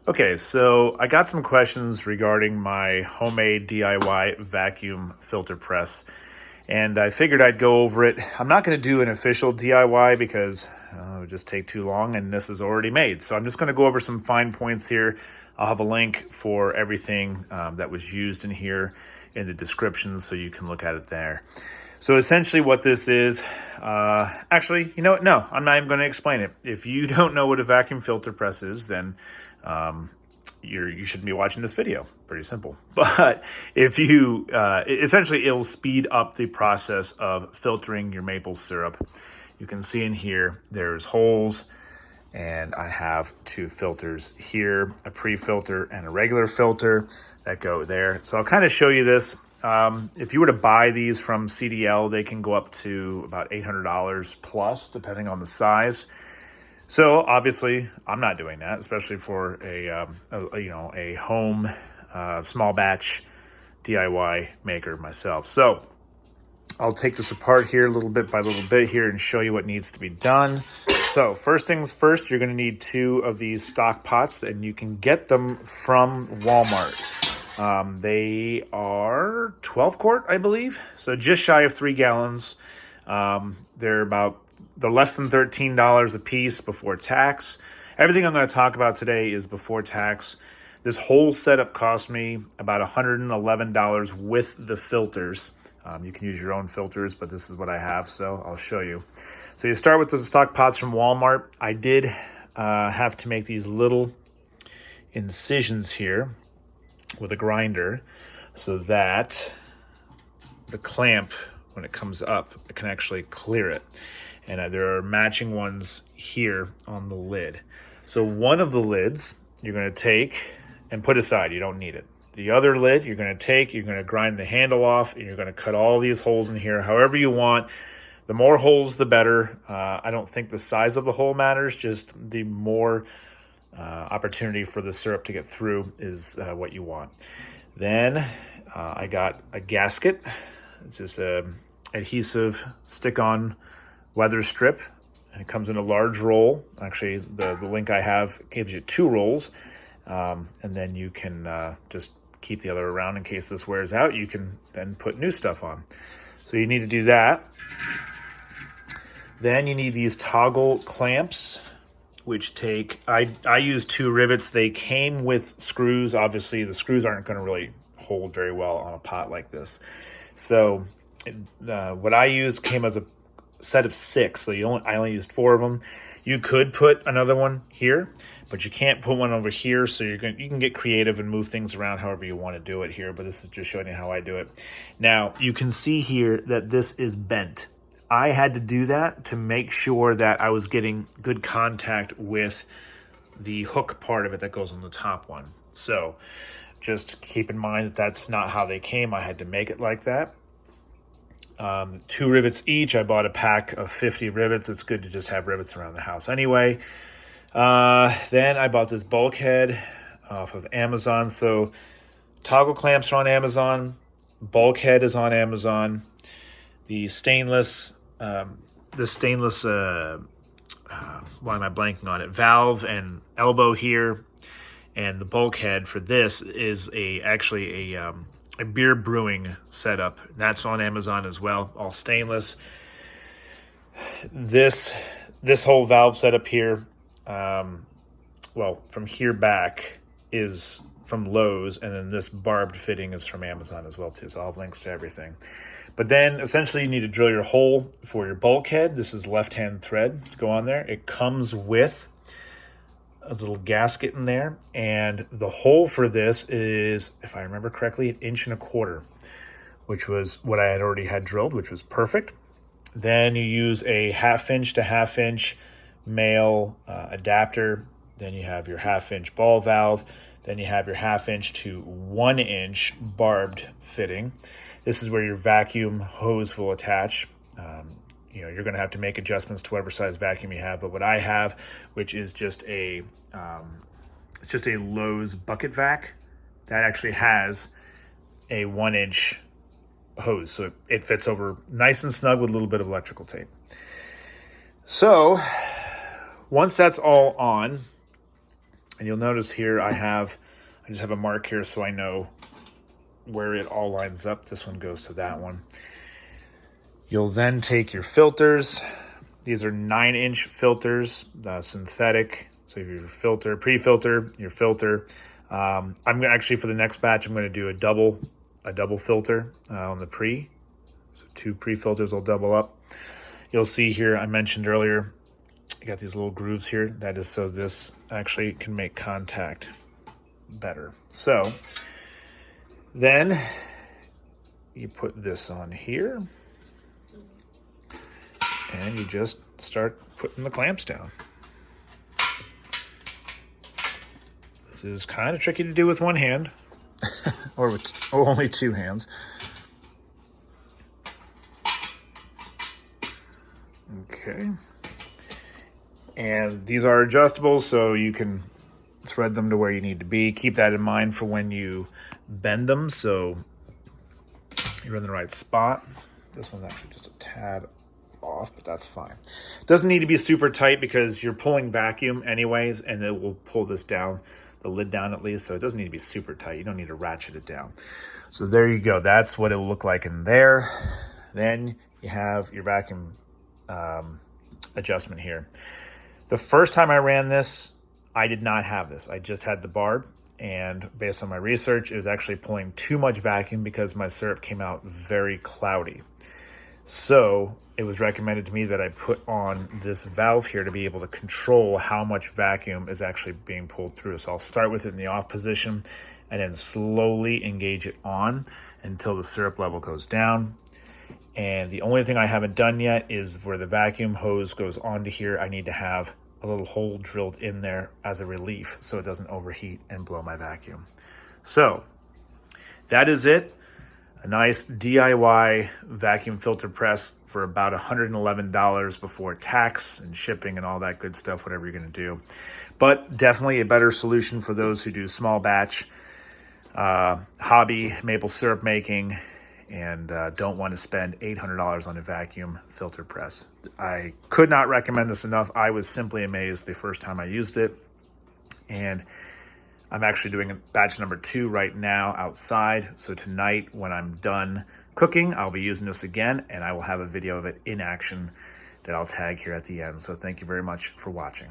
Okay, so I got some questions regarding my homemade DIY vacuum filter press, and I figured I'd go over it. I'm not going to do an official DIY because it would just take too long, and this is already made. So I'm just going to go over some fine points here. I'll have a link for everything that was used in here in the description so you can look at it there. So essentially what this is, actually, you know what? No, I'm not even going to explain it. If you don't know what a vacuum filter press is, then you shouldn't be watching this video. Pretty simple. But if you, essentially it'll speed up the process of filtering your maple syrup. You can see in here, there's holes, and I have two filters here, a pre-filter and a regular filter that go there. So I'll kind of show you this. If you were to buy these from CDL, they can go up to about $800 plus, depending on the size. So obviously, I'm not doing that, especially for a home small batch DIY maker myself. So I'll take this apart here little bit by little bit here and show you what needs to be done. So first things first, you're going to need 2 of these stock pots, and you can get them from Walmart. They are 12 quart, I believe. So just shy of 3 gallons. They're less than $13 a piece before tax. Everything I'm going to talk about today is before tax. This whole setup cost me about $111 with the filters. You can use your own filters, but this is what I have, so I'll show you. So you start with the stock pots from Walmart. I did have to make these little incisions here with a grinder so that the clamp, when it comes up, it can actually clear it. And there are matching ones here on the lid. So one of the lids you're going to take and put aside. You don't need it. The other lid you're going to grind the handle off, and you're going to cut all these holes in here however you want. The more holes, the better. I don't think the size of the hole matters, just the more opportunity for the syrup to get through is what you want. Then I got a gasket. It's just a adhesive stick-on weather strip, and it comes in a large roll. Actually, the link I have gives you 2 rolls, and then you can just keep the other around in case this wears out. You can then put new stuff on. So you need to do that. Then you need these toggle clamps, which I use 2 rivets. They came with screws. Obviously, the screws aren't going to really hold very well on a pot like this. So what I used came as a set of 6, so I only used 4 of them. You could put another one here, but you can't put one over here, so you can get creative and move things around however you want to do it here, but this is just showing you how I do it. Now, you can see here that this is bent. I had to do that to make sure that I was getting good contact with the hook part of it that goes on the top one. So just keep in mind that that's not how they came. I had to make it like that. 2 rivets each. I bought a pack of 50 rivets. It's good to just have rivets around the house anyway. Then I bought this bulkhead off of Amazon. So toggle clamps are on Amazon. Bulkhead is on Amazon. The stainless, why am I blanking on it? Valve and elbow here. And the bulkhead for this is actually a beer brewing setup. That's on Amazon as well, all stainless. This whole valve setup here, from here back is from Lowe's, and then this barbed fitting is from Amazon as well too, so I'll have links to everything. But then essentially you need to drill your hole for your bulkhead. This is left-hand thread to go on there. It comes with a little gasket in there, and the hole for this is, if I remember correctly, 1.25 inches, which was what I had already had drilled, which was perfect. Then you use a 1/2 inch to 1/2 inch male adapter. Then you have your 1/2 inch ball valve. Then you have your 1/2 inch to 1 inch barbed fitting. This is where your vacuum hose will attach. You're going to have to make adjustments to whatever size vacuum you have. But what I have, which is just a Lowe's bucket vac, that actually has a 1 inch hose. So it fits over nice and snug with a little bit of electrical tape. So once that's all on, And you'll notice here I just have a mark here so I know where it all lines up. This one goes to that one. You'll then take your filters. These are 9-inch filters, synthetic. So your filter, pre-filter, your filter. I'm actually, for the next batch, I'm going to do a double filter on the pre. So 2 pre-filters will double up. You'll see here, I mentioned earlier, I got these little grooves here. That is so this actually can make contact better. So then you put this on here and you just start putting the clamps down. This is kind of tricky to do with one hand or with only 2 hands. Okay. And these are adjustable, so you can thread them to where you need to be. Keep that in mind for when you bend them, so you're in the right spot. This one's actually just a tad off, but that's fine. It doesn't need to be super tight because you're pulling vacuum anyways, and it will pull this down, the lid down at least, so it doesn't need to be super tight. You don't need to ratchet it down. So there you go. That's what it will look like in there. Then you have your vacuum adjustment here. The first time I ran this, I did not have this. I just had the barb, and based on my research, it was actually pulling too much vacuum because my syrup came out very cloudy. So it was recommended to me that I put on this valve here to be able to control how much vacuum is actually being pulled through. So I'll start with it in the off position and then slowly engage it on until the syrup level goes down. And the only thing I haven't done yet is where the vacuum hose goes onto here, I need to have a little hole drilled in there as a relief so it doesn't overheat and blow my vacuum. So that is it. A nice DIY vacuum filter press for about $111 before tax and shipping and all that good stuff, whatever you're going to do. But definitely a better solution for those who do small batch, hobby maple syrup making, and don't want to spend $800 on a vacuum filter press. I could not recommend this enough. I was simply amazed the first time I used it. And I'm actually doing a batch number 2 right now outside. So tonight when I'm done cooking, I'll be using this again, and I will have a video of it in action that I'll tag here at the end. So thank you very much for watching.